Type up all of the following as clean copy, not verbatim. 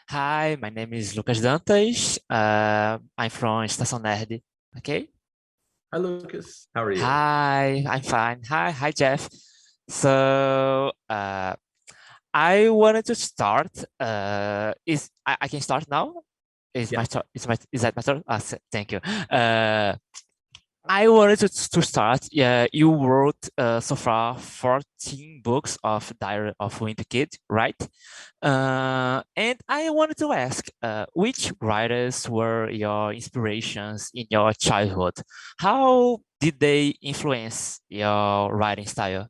Hi, my name is Lucas Dantas. I'm from Estação Nerd. Okay. Hi, Lucas. How are you? Hi, I'm fine. Hi, Jeff. So, I wanted to start. I can start now? Is my Yeah. turn? Is that my turn? Thank you. I wanted to start. Yeah, you wrote so far 14 books of Diary of Wimpy Kid, right? And I wanted to ask, which writers were your inspirations in your childhood? How did they influence your writing style?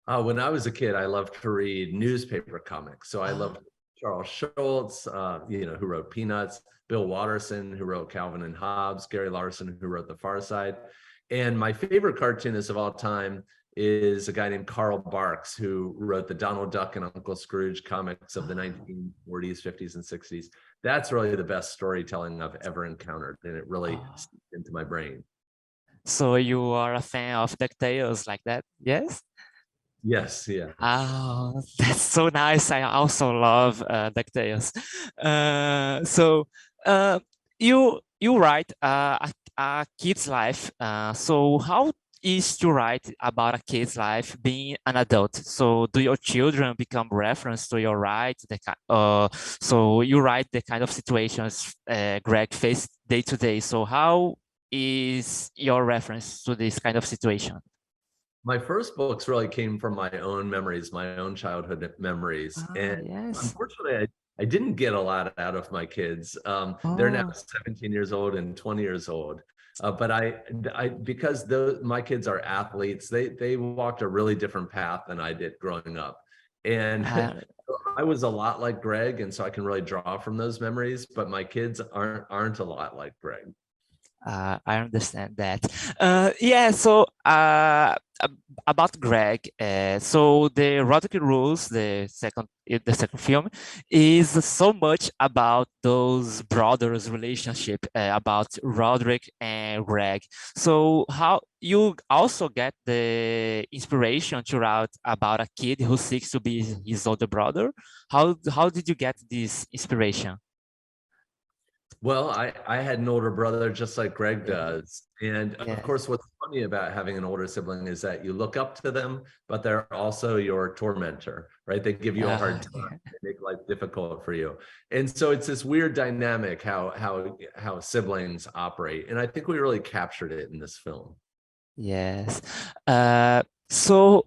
When I was a kid, I loved to read newspaper comics. So I Ah, loved Charles Schultz, who wrote Peanuts, Bill Watterson, who wrote Calvin and Hobbes, Gary Larson, who wrote The Far Side. And my favorite cartoonist of all time is a guy named Carl Barks, who wrote the Donald Duck and Uncle Scrooge comics of the 1940s, 50s, and 60s. That's really the best storytelling I've ever encountered. And it really ah. seeped into my brain. So you are a fan of DuckTales like that? Yes? Yes, yeah. Oh, that's so nice. I also love DuckTales. So uh, you write a kid's life. So how is to write about a kid's life being an adult? So do your children become reference to your write? So you write the kind of situations Greg faced day to day. So how is your reference to this kind of situation? My first books really came from my own memories, my own childhood memories. Ah, And yes. unfortunately, I didn't get a lot out of my kids. They're now Oh. 17 years old and 20 years old. But because my kids are athletes, they walked a really different path than I did growing up. And Uh, I was a lot like Greg, and so I can really draw from those memories, but my kids aren't a lot like Greg. I understand that. Yeah, so about Greg, so the Rodrick Rules, the second film, is so much about those brothers' relationship, about Roderick and Greg. So how you also get the inspiration to write about a kid who seeks to be his older brother? How did you get this inspiration? Well, I had an older brother just like Greg Yeah, does. And of yes. course, what's funny about having an older sibling is that you look up to them, but they're also your tormentor, right? They give you a hard time, Yeah. they make life difficult for you. And so it's this weird dynamic how siblings operate. And I think we really captured it in this film. Yes. So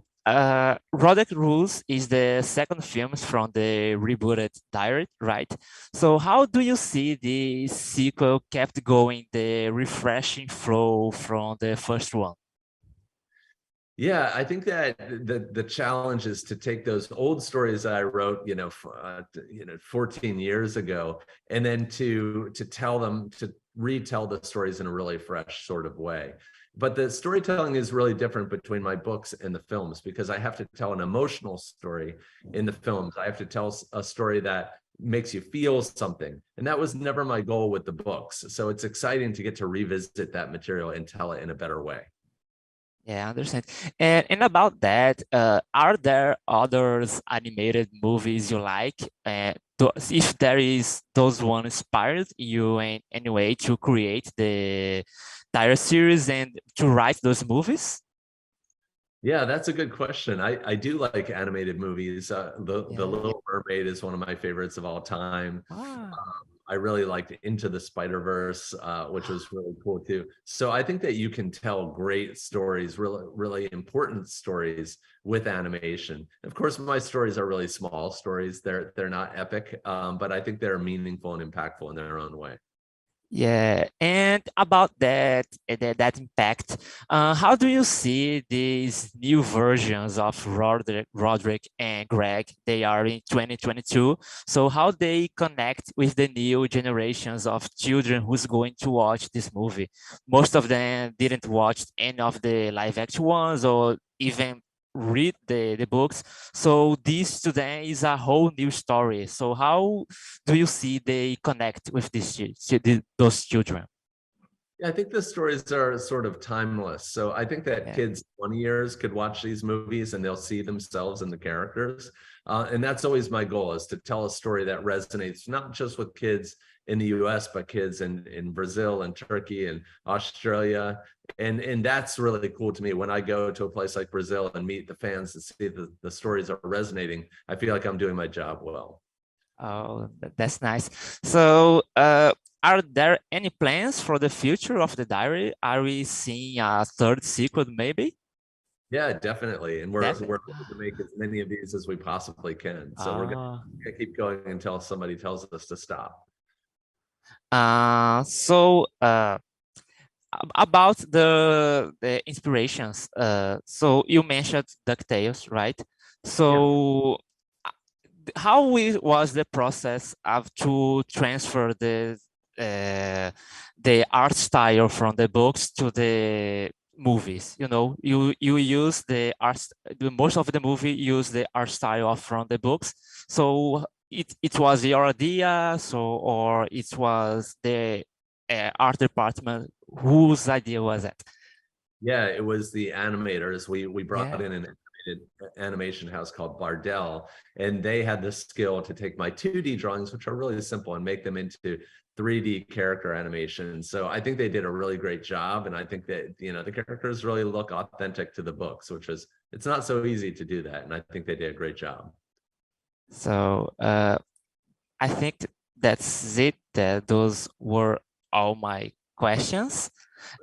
Roderick Rules is the second film from the rebooted Diary, right? So how do you see the sequel kept going the refreshing flow from the first one? Yeah, I think that the challenge is to take those old stories that I wrote, 14 years ago, and then to tell them, to retell the stories in a really fresh sort of way. But the storytelling is really different between my books and the films because I have to tell an emotional story in the films. I have to tell a story that makes you feel something. And that was never my goal with the books. So it's exciting to get to revisit that material and tell it in a better way. Yeah, I understand. And about that, are there others animated movies you like? If there is those one inspired you in any way to create the entire series and to write those movies? Yeah, that's a good question. I do like animated movies. The Yeah. Little Mermaid is one of my favorites of all time. Ah. I really liked Into the Spider-Verse, which was really cool too. So I think that you can tell great stories, really important stories with animation. Of course, my stories are really small stories. They're not epic, but I think they're meaningful and impactful in their own way. Yeah, and about that impact, how do you see these new versions of Roderick and Greg? They are in 2022. So how they connect with the new generations of children who's going to watch this movie? Most of them didn't watch any of the live action ones or even read the books. So this to them is a whole new story. So how do you see they connect with those children? Yeah, I think the stories are sort of timeless. So I think that Yeah. kids 20 years could watch these movies and they'll see themselves in the characters. And that's always my goal, is to tell a story that resonates not just with kids in the US, but kids in Brazil and Turkey and Australia. And that's really cool to me. When I go to a place like Brazil and meet the fans and see the stories are resonating, I feel like I'm doing my job well. Oh, that's nice. So, are there any plans for the future of the diary? Are we seeing a third sequel, maybe? Yeah, definitely. And we're Definitely. hoping to make as many of these as we possibly can. So we're Ah. gonna keep going until somebody tells us to stop. So, about the inspirations. So you mentioned DuckTales, right? Yeah. So how was the process of to transfer the art style from the books to the movies? You know, you use the art, most of the movie use the art style from the books. So it was your idea, so or it was the art department whose idea was it? Yeah, it was the animators. We brought Yeah. in an animated animation house called Bardell, and they had the skill to take my 2D drawings, which are really simple, and make them into 3D character animation. So I think they did a really great job, and I think that, you know, the characters really look authentic to the books, which is, it's not so easy to do that, and I think they did a great job. So I think that's it. Those were all my questions.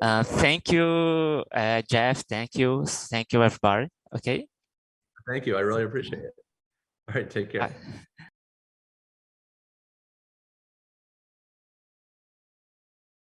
Thank you, Jeff. Thank you, everybody. Okay. Thank you. I really appreciate it. All right, take care. Bye.